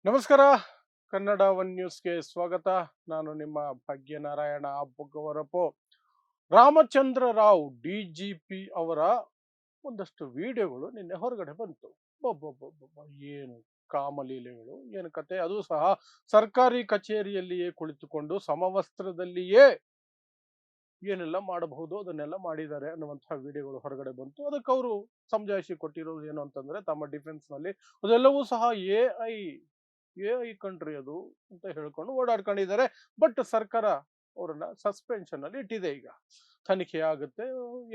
ನಮಸ್ಕಾರ. ಕನ್ನಡ ಒನ್ ನ್ಯೂಸ್ಗೆ ಸ್ವಾಗತ. ನಾನು ನಿಮ್ಮ ಭಾಗ್ಯನಾರಾಯಣ ಬೊಗ್ಗವರಪು. ರಾಮಚಂದ್ರ ರಾವ್ ಡಿಜಿಪಿ ಅವರ ಒಂದಷ್ಟು ವಿಡಿಯೋಗಳು ನಿನ್ನೆ ಹೊರಗಡೆ ಬಂತು. ಒಬ್ಬೊಬ್ಬೊಬ್ಬೊಬ್ಬ, ಏನು ಕಾಮಲೀಲೆಗಳು, ಏನು ಕತೆ! ಅದು ಸಹ ಸರ್ಕಾರಿ ಕಚೇರಿಯಲ್ಲಿಯೇ ಕುಳಿತುಕೊಂಡು ಸಮವಸ್ತ್ರದಲ್ಲಿಯೇ ಏನೆಲ್ಲ ಮಾಡಬಹುದು ಅದನ್ನೆಲ್ಲ ಮಾಡಿದ್ದಾರೆ ಅನ್ನುವಂತಹ ವಿಡಿಯೋಗಳು ಹೊರಗಡೆ ಬಂತು. ಅದಕ್ಕೆ ಅವರು ಸಮಜಾಯಿಷಿ ಕೊಟ್ಟಿರೋದು ಏನು ಅಂತಂದ್ರೆ, ತಮ್ಮ ಡಿಫೆನ್ಸ್ ನಲ್ಲಿ ಅದೆಲ್ಲವೂ ಸಹ ಎಐ ಎಐ ಕಂಟ್ರಿ ಅದು ಅಂತ ಹೇಳ್ಕೊಂಡು ಓಡಾಡ್ಕೊಂಡಿದ್ದಾರೆ. ಬಟ್ ಸರ್ಕಾರ ಅವರನ್ನ ಸಸ್ಪೆನ್ಷನ್ ಅಲ್ಲಿ ಇಟ್ಟಿದೆ. ಈಗ ತನಿಖೆ ಆಗುತ್ತೆ,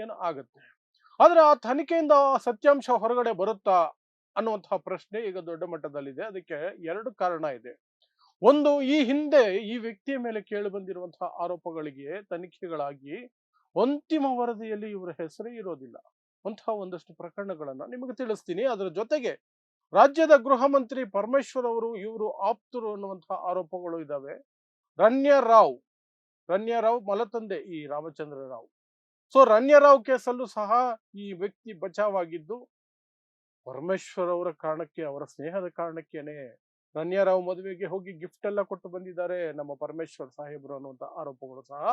ಏನೋ ಆಗುತ್ತೆ. ಆದ್ರೆ ಆ ತನಿಖೆಯಿಂದ ಸತ್ಯಾಂಶ ಹೊರಗಡೆ ಬರುತ್ತಾ ಅನ್ನುವಂತಹ ಪ್ರಶ್ನೆ ಈಗ ದೊಡ್ಡ ಮಟ್ಟದಲ್ಲಿದೆ. ಅದಕ್ಕೆ ಎರಡು ಕಾರಣ ಇದೆ. ಒಂದು, ಈ ಹಿಂದೆ ಈ ವ್ಯಕ್ತಿಯ ಮೇಲೆ ಕೇಳಿ ಬಂದಿರುವಂತಹ ಆರೋಪಗಳಿಗೆ ತನಿಖೆಗಳಾಗಿ ಅಂತಿಮ ವರದಿಯಲ್ಲಿ ಇವರ ಹೆಸರೇ ಇರೋದಿಲ್ಲ. ಅಂತಹ ಒಂದಷ್ಟು ಪ್ರಕರಣಗಳನ್ನ ನಿಮಗೆ ತಿಳಿಸ್ತೀನಿ. ಅದರ ಜೊತೆಗೆ ರಾಜ್ಯದ ಗೃಹ ಮಂತ್ರಿ ಪರಮೇಶ್ವರ್ ಅವರು ಇವರು ಆಪ್ತರು ಅನ್ನುವಂತಹ ಆರೋಪಗಳು ಇದ್ದಾವೆ. ರಣ್ಯಾ ರಾವ್ ಮಲತಂದೆ ಈ ರಾಮಚಂದ್ರ ರಾವ್. ಸೊ ರಣ್ಯರಾವ್ ಕೇಸಲ್ಲೂ ಸಹ ಈ ವ್ಯಕ್ತಿ ಬಚಾವಾಗಿದ್ದು ಪರಮೇಶ್ವರ್ ಅವರ ಕಾರಣಕ್ಕೆ, ಅವರ ಸ್ನೇಹದ ಕಾರಣಕ್ಕೇನೆ. ರಣ್ಯಾರಾವ್ ಮದುವೆಗೆ ಹೋಗಿ ಗಿಫ್ಟ್ ಎಲ್ಲ ಕೊಟ್ಟು ಬಂದಿದ್ದಾರೆ ನಮ್ಮ ಪರಮೇಶ್ವರ್ ಸಾಹೇಬರು ಅನ್ನುವಂತ ಆರೋಪಗಳು ಸಹ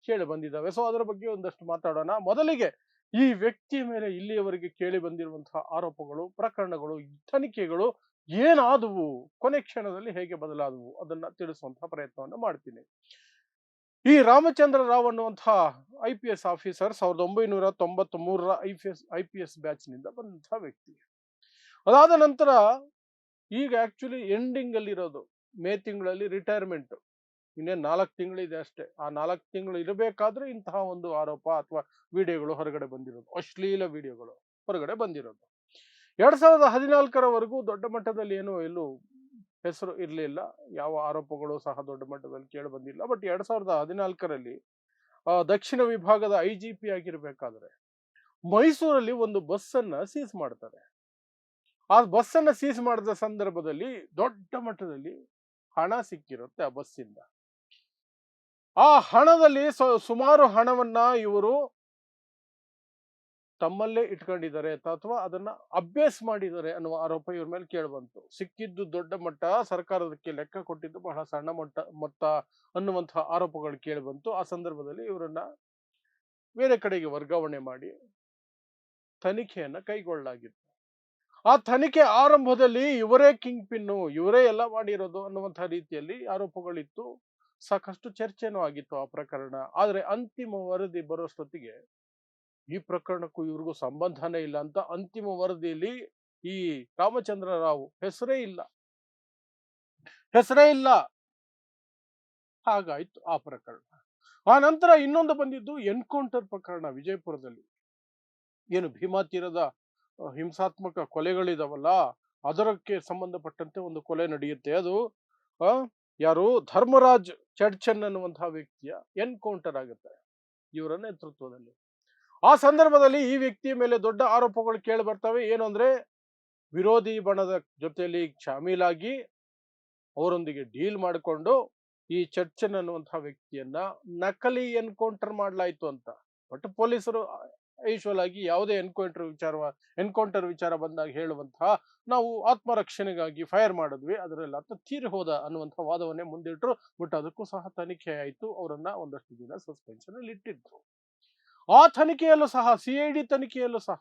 ಕೇಳಿ ಬಂದಿದ್ದಾವೆ. ಸೊ ಅದರ ಬಗ್ಗೆ ಒಂದಷ್ಟು ಮಾತಾಡೋಣ. ಮೊದಲಿಗೆ ಈ ವ್ಯಕ್ತಿಯ ಮೇಲೆ ಇಲ್ಲಿಯವರೆಗೆ ಕೇಳಿ ಬಂದಿರುವಂತಹ ಆರೋಪಗಳು, ಪ್ರಕರಣಗಳು, ತನಿಖೆಗಳು ಏನಾದವು, ಕೊನೆ ಕ್ಷಣದಲ್ಲಿ ಹೇಗೆ ಬದಲಾದವು, ಅದನ್ನ ತಿಳಿಸುವಂತಹ ಪ್ರಯತ್ನವನ್ನು ಮಾಡ್ತೀನಿ. ಈ ರಾಮಚಂದ್ರ ರಾವ್ ಅನ್ನುವಂತಹ IPS ಆಫೀಸರ್ 1993ರ ಐ ಪಿ ಎಸ್ ಬ್ಯಾಚ್ ನಿಂದ ಬಂದಂತಹ ವ್ಯಕ್ತಿ. ಅದಾದ ನಂತರ ಈಗ ಆಕ್ಚುಲಿ ಎಂಡಿಂಗ್ ಅಲ್ಲಿ ಇರೋದು. ಮೇ ತಿಂಗಳಲ್ಲಿ ರಿಟೈರ್ಮೆಂಟ್. ಇನ್ನೇನು 4 ತಿಂಗಳಿದೆ ಅಷ್ಟೇ. ಆ 4 ತಿಂಗಳು ಇರಬೇಕಾದ್ರೆ ಇಂತಹ ಒಂದು ಆರೋಪ ಅಥವಾ ವಿಡಿಯೋಗಳು ಹೊರಗಡೆ ಬಂದಿರೋದು, ಅಶ್ಲೀಲ ವಿಡಿಯೋಗಳು ಹೊರಗಡೆ ಬಂದಿರೋದು. 2014ರವರೆಗೂ ದೊಡ್ಡ ಮಟ್ಟದಲ್ಲಿ ಏನು ಎಲ್ಲೂ ಹೆಸರು ಇರಲಿಲ್ಲ. ಯಾವ ಆರೋಪಗಳು ಸಹ ದೊಡ್ಡ ಮಟ್ಟದಲ್ಲಿ ಕೇಳಿ ಬಂದಿಲ್ಲ. ಬಟ್ 2014ರಲ್ಲಿ ದಕ್ಷಿಣ ವಿಭಾಗದ IGP ಆಗಿರ್ಬೇಕಾದ್ರೆ ಮೈಸೂರಲ್ಲಿ ಒಂದು ಬಸ್ ಅನ್ನ ಸೀಸ್ ಮಾಡ್ತಾರೆ. ಆ ಬಸ್ ಅನ್ನ ಸೀಸ್ ಮಾಡಿದ ಸಂದರ್ಭದಲ್ಲಿ ದೊಡ್ಡ ಮಟ್ಟದಲ್ಲಿ ಹಣ ಸಿಕ್ಕಿರುತ್ತೆ ಆ ಬಸ್ಸಿಂದ. ಆ ಹಣದಲ್ಲಿ ಸುಮಾರು ಹಣವನ್ನ ಇವರು ತಮ್ಮಲ್ಲೇ ಇಟ್ಕೊಂಡಿದ್ದಾರೆ ಅಥವಾ ಅದನ್ನ ಅಭ್ಯಾಸ ಮಾಡಿದ್ದಾರೆ ಅನ್ನುವ ಆರೋಪ ಇವ್ರ ಮೇಲೆ ಕೇಳಿಬಂತು. ಸಿಕ್ಕಿದ್ದು ದೊಡ್ಡ ಮಟ್ಟ, ಸರ್ಕಾರದಕ್ಕೆ ಲೆಕ್ಕ ಕೊಟ್ಟಿದ್ದು ಬಹಳ ಸಣ್ಣ ಮೊತ್ತ ಅನ್ನುವಂತಹ ಆರೋಪಗಳು ಕೇಳಿಬಂತು. ಆ ಸಂದರ್ಭದಲ್ಲಿ ಇವರನ್ನ ಬೇರೆ ಕಡೆಗೆ ವರ್ಗಾವಣೆ ಮಾಡಿ ತನಿಖೆಯನ್ನ ಕೈಗೊಳ್ಳಲಾಗಿತ್ತು. ಆ ತನಿಖೆ ಆರಂಭದಲ್ಲಿ ಇವರೇ ಕಿಂಗ್ ಪಿನ್ನು, ಇವರೇ ಎಲ್ಲ ಮಾಡಿರೋದು ಅನ್ನುವಂತಹ ರೀತಿಯಲ್ಲಿ ಆರೋಪಗಳಿತ್ತು. ಸಾಕಷ್ಟು ಚರ್ಚೆನೂ ಆಗಿತ್ತು ಆ ಪ್ರಕರಣ. ಆದ್ರೆ ಅಂತಿಮ ವರದಿ ಬರೋಷ್ಟೊತ್ತಿಗೆ ಈ ಪ್ರಕರಣಕ್ಕೂ ಇವ್ರಿಗೂ ಸಂಬಂಧನೇ ಇಲ್ಲ ಅಂತ ಅಂತಿಮ ವರದಿಯಲ್ಲಿ ಈ ರಾಮಚಂದ್ರ ರಾವ್ ಹೆಸರೇ ಇಲ್ಲ. ಹಾಗಾಯ್ತು ಆ ಪ್ರಕರಣ. ಆ ನಂತರ ಇನ್ನೊಂದು ಬಂದಿದ್ದು ಎನ್ಕೌಂಟರ್ ಪ್ರಕರಣ ವಿಜಯಪುರದಲ್ಲಿ. ಏನು ಭೀಮಾ ತೀರದ ಹಿಂಸಾತ್ಮಕ ಕೊಲೆಗಳಿದಾವಲ್ಲ, ಅದಕ್ಕೆ ಸಂಬಂಧಪಟ್ಟಂತೆ ಒಂದು ಕೊಲೆ ನಡೆಯುತ್ತೆ. ಅದು ಆ ಯಾರು ಧರ್ಮರಾಜ್ ಚಡ್ಚನ್ ಅನ್ನುವಂತಹ ವ್ಯಕ್ತಿಯ ಎನ್ಕೌಂಟರ್ ಆಗುತ್ತೆ ಇವರ ನೇತೃತ್ವದಲ್ಲಿ. ಆ ಸಂದರ್ಭದಲ್ಲಿ ಈ ವ್ಯಕ್ತಿಯ ಮೇಲೆ ದೊಡ್ಡ ಆರೋಪಗಳು ಕೇಳಿ ಬರ್ತವೆ. ಏನು ಅಂದ್ರೆ, ವಿರೋಧಿ ಬಣದ ಜೊತೆಯಲ್ಲಿ ಶಾಮೀಲಾಗಿ ಅವರೊಂದಿಗೆ ಡೀಲ್ ಮಾಡಿಕೊಂಡು ಈ ಚರ್ಚನ್ ಅನ್ನುವಂತಹ ವ್ಯಕ್ತಿಯನ್ನ ನಕಲಿ ಎನ್ಕೌಂಟರ್ ಮಾಡಲಾಯಿತು ಅಂತ. ಬಟ್ ಪೊಲೀಸರು ಯೂಶುವಲ್ ಆಗಿ ಯಾವುದೇ ಎನ್ಕೌಂಟರ್ ವಿಚಾರ ಬಂದಾಗ ಹೇಳುವಂತಹ, ನಾವು ಆತ್ಮರಕ್ಷಣೆಗಾಗಿ ಫೈರ್ ಮಾಡಿದ್ವಿ, ಅದರೆಲ್ಲ ತೀರಿ ಹೋದ ಅನ್ನುವಂತಹ ವಾದವನ್ನೇ ಮುಂದಿಟ್ಟರು. ಬಟ್ ಅದಕ್ಕೂ ಸಹ ತನಿಖೆ ಆಯಿತು. ಅವರನ್ನ ಒಂದಷ್ಟು ದಿನ ಸಸ್ಪೆನ್ಷನ್ ಅಲ್ಲಿ ಇಟ್ಟಿದ್ರು. ಆ ತನಿಖೆಯಲ್ಲೂ ಸಹ, CID ತನಿಖೆಯಲ್ಲೂ ಸಹ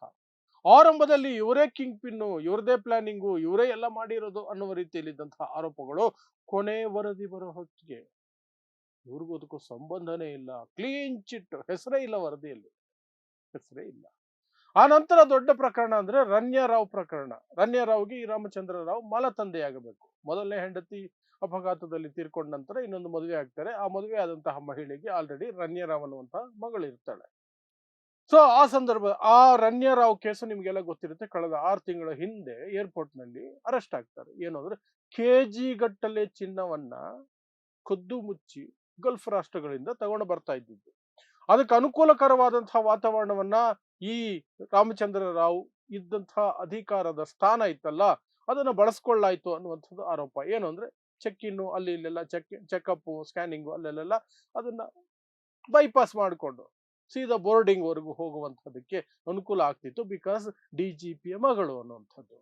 ಆರಂಭದಲ್ಲಿ ಇವರೇ ಕಿಂಗ್ ಪಿನ್ನು, ಇವರದೇ ಪ್ಲಾನಿಂಗು, ಇವರೇ ಎಲ್ಲ ಮಾಡಿರೋದು ಅನ್ನುವ ರೀತಿಯಲ್ಲಿದ್ದಂತಹ ಆರೋಪಗಳು ಕೊನೆ ವರದಿ ಬರೋ ಹೊತ್ತಿಗೆ ಇವ್ರಿಗೂ ಅದಕ್ಕೂ ಸಂಬಂಧನೇ ಇಲ್ಲ. ಕ್ಲೀನ್ ಚಿಟ್, ಹೆಸರೇ ಇಲ್ಲ ವರದಿಯಲ್ಲಿ, ಹೆಸರೇ ಇಲ್ಲ. ಆ ನಂತರ ದೊಡ್ಡ ಪ್ರಕರಣ ಅಂದ್ರೆ ರಣ್ಯಾರಾವ್ ಪ್ರಕರಣ. ರಣ್ಯಾರಾವ್ಗೆ ಈ ರಾಮಚಂದ್ರ ರಾವ್ ತಂದೆಯಾಗಬೇಕು. ಮೊದಲನೇ ಹೆಂಡತಿ ಅಪಘಾತದಲ್ಲಿ ತೀರ್ಕೊಂಡ ನಂತರ ಇನ್ನೊಂದು ಮದುವೆ ಆಗ್ತಾರೆ. ಆ ಮದುವೆ ಆದಂತಹ ಮಹಿಳೆಗೆ ಆಲ್ರೆಡಿ ರಣ್ಯಾರಾವ್ ಅನ್ನುವಂತಹ ಮಗಳಿರ್ತಾಳೆ. ಸೊ ಆ ಸಂದರ್ಭ, ಆ ರಣ್ಯಾರಾವ್ ಕೇಸು ನಿಮ್ಗೆಲ್ಲ ಗೊತ್ತಿರುತ್ತೆ. ಕಳೆದ 6 ತಿಂಗಳ ಹಿಂದೆ ಏರ್ಪೋರ್ಟ್ ನಲ್ಲಿ ಅರೆಸ್ಟ್ ಆಗ್ತಾರೆ. ಏನು ಅಂದ್ರೆ, ಕೆಜಿ ಗಟ್ಟಲೆ ಚಿನ್ನವನ್ನ ಕದ್ದು ಮುಚ್ಚಿ ಗಲ್ಫ್ ರಾಷ್ಟ್ರಗಳಿಂದ ತಗೊಂಡು ಬರ್ತಾ ಇದ್ದಿದ್ದು. ಅದಕ್ಕೆ ಅನುಕೂಲಕರವಾದಂತಹ ವಾತಾವರಣವನ್ನ ಈ ರಾಮಚಂದ್ರ ರಾವ್ ಇದ್ದಂತಹ ಅಧಿಕಾರದ ಸ್ಥಾನ ಇತ್ತಲ್ಲ, ಅದನ್ನ ಬಳಸ್ಕೊಳ್ಳಾಯ್ತು ಅನ್ನುವಂಥದ್ದು ಆರೋಪ. ಏನು ಅಂದ್ರೆ, ಚೆಕ್ ಇನ್ನು ಅಲ್ಲಿ ಇಲ್ಲೆಲ್ಲ ಚೆಕ್ಅಪ್ ಸ್ಕ್ಯಾನಿಂಗು ಅಲ್ಲೆಲ್ಲ ಅದನ್ನ ಬೈಪಾಸ್ ಮಾಡಿಕೊಂಡು ಸೀದಾ ಬೋರ್ಡಿಂಗ್ ವರೆಗೂ ಹೋಗುವಂಥದ್ದಕ್ಕೆ ಅನುಕೂಲ ಆಗ್ತಿತ್ತು. ಬಿಕಾಸ್ DGPಯ ಮಗಳು ಅನ್ನುವಂಥದ್ದು.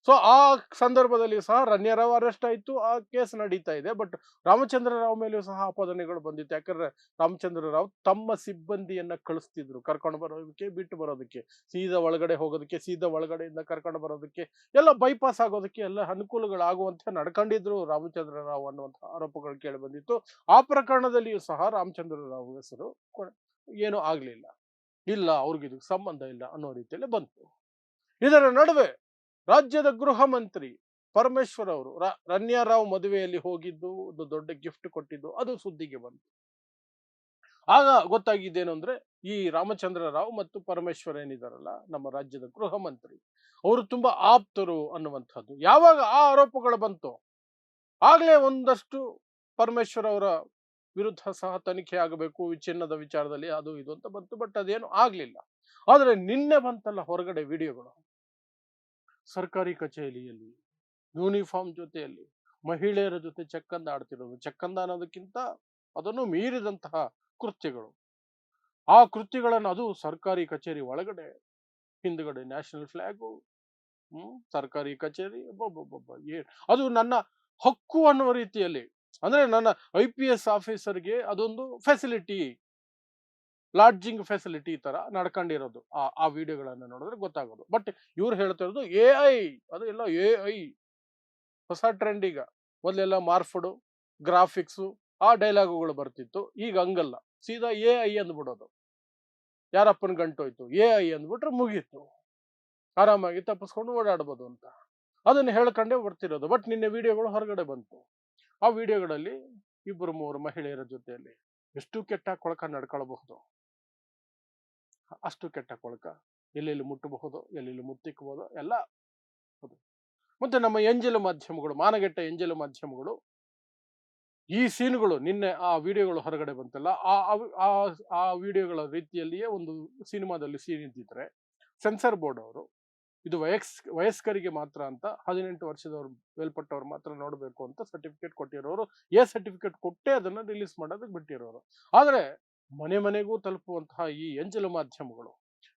ಸೊ ಆ ಸಂದರ್ಭದಲ್ಲಿ ಸಹ ರಣ್ಯ ರಾವ್ ಅರೆಸ್ಟ್ ಆಯ್ತು, ಆ ಕೇಸ್ ನಡೀತಾ ಇದೆ. ಬಟ್ ರಾಮಚಂದ್ರ ರಾವ್ ಮೇಲೂ ಸಹ ಆಪಾದನೆಗಳು ಬಂದಿತ್ತು. ಯಾಕಂದ್ರೆ ರಾಮಚಂದ್ರ ರಾವ್ ತಮ್ಮ ಸಿಬ್ಬಂದಿಯನ್ನ ಕಳಿಸ್ತಿದ್ರು ಕರ್ಕೊಂಡು ಬರೋದಕ್ಕೆ, ಬಿಟ್ಟು ಬರೋದಕ್ಕೆ, ಸೀದಾ ಒಳಗಡೆ ಹೋಗೋದಕ್ಕೆ, ಸೀದಾ ಒಳಗಡೆಯಿಂದ ಕರ್ಕೊಂಡು ಬರೋದಕ್ಕೆ, ಎಲ್ಲ ಬೈಪಾಸ್ ಆಗೋದಕ್ಕೆ ಎಲ್ಲ ಅನುಕೂಲಗಳಾಗುವಂತೆ ನಡ್ಕೊಂಡಿದ್ರು ರಾಮಚಂದ್ರ ರಾವ್ ಅನ್ನುವಂಥ ಆರೋಪಗಳು ಕೇಳಿ ಬಂದಿತ್ತು. ಆ ಪ್ರಕರಣದಲ್ಲಿಯೂ ಸಹ ರಾಮಚಂದ್ರ ರಾವ್ ಹೆಸರು ಏನೂ ಆಗ್ಲಿಲ್ಲ, ಇಲ್ಲ ಅವ್ರಿಗೆ ಇದಕ್ಕೆ ಸಂಬಂಧ ಇಲ್ಲ ಅನ್ನೋ ರೀತಿಯಲ್ಲಿ ಬಂತು. ಇದರ ನಡುವೆ ರಾಜ್ಯದ ಗೃಹ ಮಂತ್ರಿ ಪರಮೇಶ್ವರ್ ಅವರು ರಣ್ಯಾ ರಾವ್ ಮದುವೆಯಲ್ಲಿ ಹೋಗಿದ್ದು, ಒಂದು ದೊಡ್ಡ ಗಿಫ್ಟ್ ಕೊಟ್ಟಿದ್ದು, ಅದು ಸುದ್ದಿಗೆ ಬಂತು. ಆಗ ಗೊತ್ತಾಗಿದ್ದೇನು ಅಂದ್ರೆ, ಈ ರಾಮಚಂದ್ರ ರಾವ್ ಮತ್ತು ಪರಮೇಶ್ವರ್ ಏನಿದಾರಲ್ಲ ನಮ್ಮ ರಾಜ್ಯದ ಗೃಹ ಮಂತ್ರಿ, ಅವರು ತುಂಬಾ ಆಪ್ತರು ಅನ್ನುವಂಥದ್ದು. ಯಾವಾಗ ಆ ಆರೋಪಗಳು ಬಂತು, ಆಗ್ಲೇ ಒಂದಷ್ಟು ಪರಮೇಶ್ವರ್ ಅವರ ವಿರುದ್ಧ ಸಹ ತನಿಖೆ ಆಗಬೇಕು ಚಿನ್ನದ ವಿಚಾರದಲ್ಲಿ, ಅದು ಇದು ಅಂತ ಬಂತು. ಬಟ್ ಅದೇನು ಆಗ್ಲಿಲ್ಲ. ಆದ್ರೆ ನಿನ್ನೆ ಬಂತಲ್ಲ ಹೊರಗಡೆ ವಿಡಿಯೋಗಳು, ಸರ್ಕಾರಿ ಕಚೇರಿಯಲ್ಲಿ ಯೂನಿಫಾರ್ಮ್ ಜೊತೆಯಲ್ಲಿ ಮಹಿಳೆಯರ ಜೊತೆ ಚಕ್ಕಂದ ಆಡ್ತಿರೋದು, ಚಕ್ಕಂದ ಅನ್ನೋದಕ್ಕಿಂತ ಅದನ್ನು ಮೀರಿದಂತಹ ಕೃತ್ಯಗಳು, ಆ ಕೃತ್ಯಗಳನ್ನು, ಅದು ಸರ್ಕಾರಿ ಕಚೇರಿ ಒಳಗಡೆ, ಹಿಂದ್ಗಡೆ ನ್ಯಾಷನಲ್ ಫ್ಲಾಗು, ಸರ್ಕಾರಿ ಕಚೇರಿ, ಅದು ನನ್ನ ಹಕ್ಕು ಅನ್ನುವ ರೀತಿಯಲ್ಲಿ, ಅಂದ್ರೆ ನನ್ನ IPS ಆಫೀಸರ್ಗೆ ಅದೊಂದು ಫೆಸಿಲಿಟಿ, ಲಾಡ್ಜಿಂಗ್ ಫೆಸಿಲಿಟಿ ತರ ನಡ್ಕೊಂಡಿರೋದು. ಆ ವಿಡಿಯೋಗಳನ್ನ ನೋಡಿದ್ರೆ ಗೊತ್ತಾಗೋದು. ಬಟ್ ಇವ್ರು ಹೇಳ್ತಿರೋದು AI, ಅದು ಎಲ್ಲ AI ಹೊಸ ಟ್ರೆಂಡ್. ಈಗ ಮೊದಲೆಲ್ಲ ಮಾರ್ಫಡು, ಗ್ರಾಫಿಕ್ಸು, ಆ ಡೈಲಾಗುಗಳು ಬರ್ತಿತ್ತು. ಈಗ ಹಂಗಲ್ಲ, ಸೀದಾ AI ಅಂದ್ಬಿಡೋದು. ಯಾರಪ್ಪನ ಗಂಟೋಯ್ತು, AI ಅಂದ್ಬಿಟ್ರೆ ಮುಗೀತು, ಆರಾಮಾಗಿ ತಪ್ಪಿಸ್ಕೊಂಡು ಓಡಾಡ್ಬೋದು ಅಂತ ಅದನ್ನ ಹೇಳ್ಕೊಂಡೇ ಬರ್ತಿರೋದು. ಬಟ್ ನಿನ್ನೆ ವಿಡಿಯೋಗಳು ಹೊರಗಡೆ ಬಂತು. ಆ ವಿಡಿಯೋಗಳಲ್ಲಿ 2-3 ಮಹಿಳೆಯರ ಜೊತೆಯಲ್ಲಿ ಎಷ್ಟು ಕೆಟ್ಟ ಕೊಳಕ ನಡ್ಕೊಳ್ಬಹುದು, ಅಷ್ಟು ಕೆಟ್ಟ ಕೊಳಕ, ಎಲ್ಲೆಲ್ಲಿ ಮುಟ್ಟಬಹುದು, ಎಲ್ಲೆಲ್ಲಿ ಮುತ್ತಿಕ್ಕಬಹುದು ಎಲ್ಲ. ಮತ್ತೆ ನಮ್ಮ ಎಂಜಲು ಮಾಧ್ಯಮಗಳು, ಮಾನಗೆಟ್ಟ ಎಂಜಲು ಮಾಧ್ಯಮಗಳು, ಈ ಸೀನ್ಗಳು, ನಿನ್ನೆ ಆ ವಿಡಿಯೋಗಳು ಹೊರಗಡೆ ಬಂತಲ್ಲ, ಆ ವಿಡಿಯೋಗಳ ರೀತಿಯಲ್ಲಿಯೇ ಒಂದು ಸಿನಿಮಾದಲ್ಲಿ ಸೀನ್ ಇದ್ದಿದ್ರೆ ಸೆನ್ಸರ್ ಬೋರ್ಡ್ ಅವರು ಇದು ವಯಸ್ಕರಿಗೆ ಮಾತ್ರ ಅಂತ, 18 ವರ್ಷದವ್ರು ಮೇಲ್ಪಟ್ಟವ್ರು ಮಾತ್ರ ನೋಡಬೇಕು ಅಂತ ಸರ್ಟಿಫಿಕೇಟ್ ಕೊಟ್ಟಿರೋರು, ಸರ್ಟಿಫಿಕೇಟ್ ಕೊಟ್ಟೆ ಅದನ್ನ ರಿಲೀಸ್ ಮಾಡೋದಕ್ಕೆ ಬಿಟ್ಟಿರೋರು. ಆದ್ರೆ ಮನೆ ಮನೆಗೂ ತಲುಪುವಂತಹ ಈ ಎಂಜಲು ಮಾಧ್ಯಮಗಳು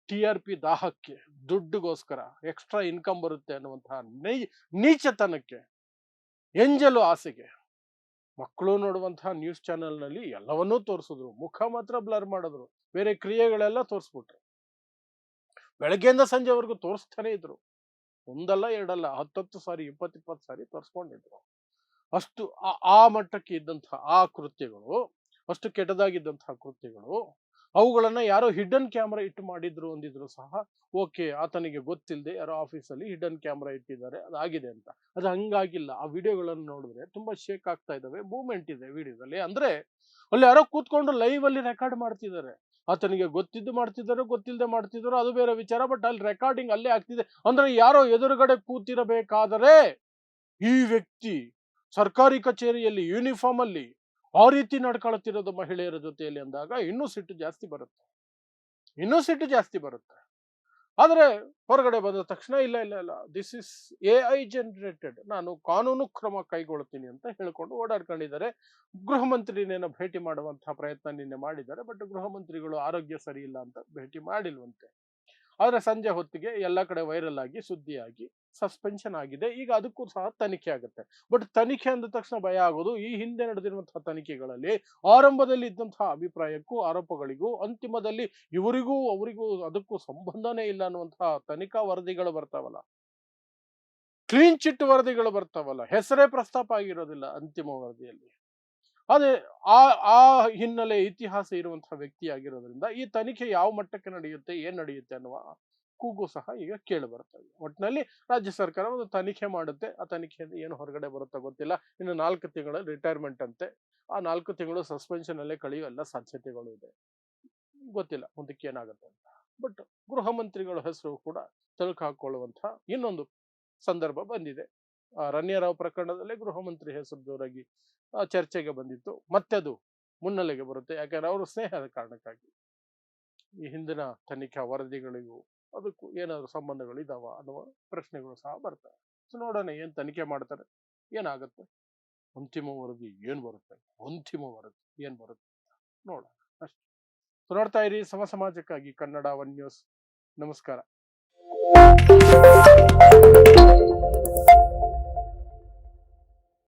TRP ದಾಹಕ್ಕೆ, ದುಡ್ಡುಗೋಸ್ಕರ, ಎಕ್ಸ್ಟ್ರಾ ಇನ್ಕಮ್ ಬರುತ್ತೆ ಅನ್ನುವಂತಹ ನೀಚತನಕ್ಕೆ, ಎಂಜಲು ಆಸೆಗೆ ಮಕ್ಕಳು ನೋಡುವಂತಹ ನ್ಯೂಸ್ ಚಾನೆಲ್ನಲ್ಲಿ ಎಲ್ಲವನ್ನೂ ತೋರಿಸಿದ್ರು, ಮುಖ ಮಾತ್ರ ಬ್ಲರ್ ಮಾಡಿದ್ರು, ಬೇರೆ ಕ್ರಿಯೆಗಳೆಲ್ಲ ತೋರಿಸ್ಬಿಟ್ರು. ಬೆಳಗ್ಗೆಯಿಂದ ಸಂಜೆವರೆಗೂ ತೋರಿಸ್ತಾನೆ ಇದ್ರು, ಒಂದಲ್ಲ ಎರಡಲ್ಲ, 10 ಸಾರಿ 20 ಸಾರಿ ತೋರಿಸ್ಕೊಂಡಿದ್ರು. ಅಷ್ಟು ಆ ಮಟ್ಟಕ್ಕೆ ಇದ್ದಂತಹ ಆ ಕೃತ್ಯಗಳು, ಅಷ್ಟು ಕೆಟ್ಟದಾಗಿದ್ದಂತಹ ಕೃತ್ಯಗಳು, ಅವುಗಳನ್ನ ಯಾರೋ ಹಿಡನ್ ಕ್ಯಾಮ್ರಾ ಇಟ್ಟು ಮಾಡಿದ್ರು ಅಂದಿದ್ರು ಸಹ ಓಕೆ, ಆತನಿಗೆ ಗೊತ್ತಿಲ್ಲದೆ ಯಾರೋ ಆಫೀಸಲ್ಲಿ ಹಿಡನ್ ಕ್ಯಾಮ್ರಾ ಇಟ್ಟಿದ್ದಾರೆ, ಅದಾಗಿದೆ ಅಂತ. ಅದು ಹಂಗಾಗಿಲ್ಲ. ಆ ವಿಡಿಯೋಗಳನ್ನು ನೋಡಿದ್ರೆ ತುಂಬಾ ಶೇಕ್ ಆಗ್ತಾ ಇದಾವೆ, ಮೂವ್ಮೆಂಟ್ ಇದೆ ವಿಡಿಯೋದಲ್ಲಿ. ಅಂದ್ರೆ ಅಲ್ಲಿ ಯಾರೋ ಕೂತ್ಕೊಂಡು ಲೈವ್ ಅಲ್ಲಿ ರೆಕಾರ್ಡ್ ಮಾಡ್ತಿದ್ದಾರೆ, ಆತನಿಗೆ ಗೊತ್ತಿದ್ದು ಮಾಡ್ತಿದ್ದಾರೋ ಗೊತ್ತಿಲ್ಲದೆ ಮಾಡ್ತಿದ್ದಾರೋ ಅದು ಬೇರೆ ವಿಚಾರ. ಬಟ್ ಅಲ್ಲಿ ರೆಕಾರ್ಡಿಂಗ್ ಅಲ್ಲೇ ಆಗ್ತಿದೆ. ಅಂದ್ರೆ ಯಾರೋ ಎದುರುಗಡೆ ಕೂತಿರಬೇಕಾದರೆ ಈ ವ್ಯಕ್ತಿ ಸರ್ಕಾರಿ ಕಚೇರಿಯಲ್ಲಿ ಯೂನಿಫಾರ್ಮ್ ಅಲ್ಲಿ ಆ ರೀತಿ ನಡ್ಕೊಳ್ತಿರೋದು ಮಹಿಳೆಯರ ಜೊತೆಯಲ್ಲಿ ಅಂದಾಗ ಇನ್ನೂ ಸಿಟ್ಟು ಜಾಸ್ತಿ ಬರುತ್ತೆ. ಆದ್ರೆ ಹೊರಗಡೆ ಬಂದ ತಕ್ಷಣ ಇಲ್ಲ, ದಿಸ್ ಇಸ್ AI ಜನರೇಟೆಡ್, ನಾನು ಕಾನೂನು ಕ್ರಮ ಕೈಗೊಳ್ತೀನಿ ಅಂತ ಹೇಳ್ಕೊಂಡು ಓಡಾಡ್ಕೊಂಡಿದ್ದಾರೆ. ಗೃಹ ಮಂತ್ರಿನೇನೋ ಭೇಟಿ ಮಾಡುವಂತಹ ಪ್ರಯತ್ನ ನಿನ್ನೆ ಮಾಡಿದ್ದಾರೆ. ಬಟ್ ಗೃಹ ಮಂತ್ರಿಗಳು ಆರೋಗ್ಯ ಸರಿ ಇಲ್ಲ ಅಂತ ಭೇಟಿ ಮಾಡಿಲ್ವಂತೆ. ಆದ್ರೆ ಸಂಜೆ ಹೊತ್ತಿಗೆ ಎಲ್ಲ ಕಡೆ ವೈರಲ್ ಆಗಿ, ಸುದ್ದಿಯಾಗಿ, ಸಸ್ಪೆನ್ಷನ್ ಆಗಿದೆ. ಈಗ ಅದಕ್ಕೂ ಸಹ ತನಿಖೆ ಆಗುತ್ತೆ. ಬಟ್ ತನಿಖೆ ಅಂದ ತಕ್ಷಣ ಭಯ ಆಗೋದು, ಈ ಹಿಂದೆ ನಡೆದಿರುವಂತಹ ತನಿಖೆಗಳಲ್ಲಿ ಆರಂಭದಲ್ಲಿ ಇದ್ದಂತಹ ಅಭಿಪ್ರಾಯಕ್ಕೂ ಆರೋಪಗಳಿಗೂ ಅಂತಿಮದಲ್ಲಿ ಇವರಿಗೂ ಅವರಿಗೂ ಅದಕ್ಕೂ ಸಂಬಂಧನೇ ಇಲ್ಲ ಅನ್ನುವಂತಹ ತನಿಖಾ ವರದಿಗಳು ಬರ್ತಾವಲ್ಲ, ಕ್ಲೀನ್ ಚಿಟ್ ವರದಿಗಳು ಬರ್ತಾವಲ್ಲ, ಹೆಸರೇ ಪ್ರಸ್ತಾಪ ಆಗಿರೋದಿಲ್ಲ ಅಂತಿಮ ವರದಿಯಲ್ಲಿ. ಅದೇ ಆ ಹಿನ್ನೆಲೆ, ಇತಿಹಾಸ ಇರುವಂತಹ ವ್ಯಕ್ತಿ ಆಗಿರೋದ್ರಿಂದ ಈ ತನಿಖೆ ಯಾವ ಮಟ್ಟಕ್ಕೆ ನಡೆಯುತ್ತೆ, ಏನ್ ನಡೆಯುತ್ತೆ ಅನ್ನುವ ಕೂಗು ಸಹ ಈಗ ಕೇಳಿ ಬರ್ತದೆ. ಒಟ್ಟಿನಲ್ಲಿ ರಾಜ್ಯ ಸರ್ಕಾರ ಒಂದು ತನಿಖೆ ಮಾಡುತ್ತೆ. ಆ ತನಿಖೆಯಿಂದ ಏನು ಹೊರಗಡೆ ಬರುತ್ತೋ ಗೊತ್ತಿಲ್ಲ. ಇನ್ನು 4 ತಿಂಗಳ ರಿಟೈರ್ಮೆಂಟ್ ಅಂತೆ. ಆ 4 ತಿಂಗಳು ಸಸ್ಪೆನ್ಷನ್ ಅಲ್ಲೇ ಕಳೆಯುವ ಎಲ್ಲ ಸಾಧ್ಯತೆಗಳು ಇದೆ. ಗೊತ್ತಿಲ್ಲ ಮುಂದಕ್ಕೆ ಏನಾಗುತ್ತೆ ಅಂತ. ಬಟ್ ಗೃಹ ಮಂತ್ರಿಗಳ ಹೆಸರು ಕೂಡ ತಳುಕು ಹಾಕೊಳ್ಳುವಂತಹ ಇನ್ನೊಂದು ಸಂದರ್ಭ ಬಂದಿದೆ. ರಣ್ಯಾ ರಾವ್ ಪ್ರಕರಣದಲ್ಲೇ ಗೃಹ ಮಂತ್ರಿ ಹೆಸರು ಜೋರಾಗಿ ಚರ್ಚೆಗೆ ಬಂದಿತ್ತು. ಮತ್ತೆ ಅದು ಮುನ್ನೆಲೆಗೆ ಬರುತ್ತೆ. ಯಾಕಂದ್ರೆ ಅವರು ಸ್ನೇಹದ ಕಾರಣಕ್ಕಾಗಿ ಈ ಹಿಂದಿನ ತನಿಖಾ ವರದಿಗಳಿಗೂ ಅದಕ್ಕೂ ಏನಾದ್ರು ಸಂಬಂಧಗಳು ಇದಾವ ಅನ್ನುವ ಪ್ರಶ್ನೆಗಳು ಸಹ ಬರ್ತವೆ. ಸೊ ನೋಡೋಣ ಏನ್ ತನಿಖೆ ಮಾಡ್ತಾರೆ, ಏನಾಗುತ್ತೆ, ಅಂತಿಮ ವರದಿ ಏನ್ ಬರುತ್ತೆ ನೋಡೋಣ ಅಷ್ಟೇ. ಸೊ ನೋಡ್ತಾ ಇರಿ ಸಮಾಜಕ್ಕಾಗಿ ಕನ್ನಡ 1 ನ್ಯೂಸ್. ನಮಸ್ಕಾರ.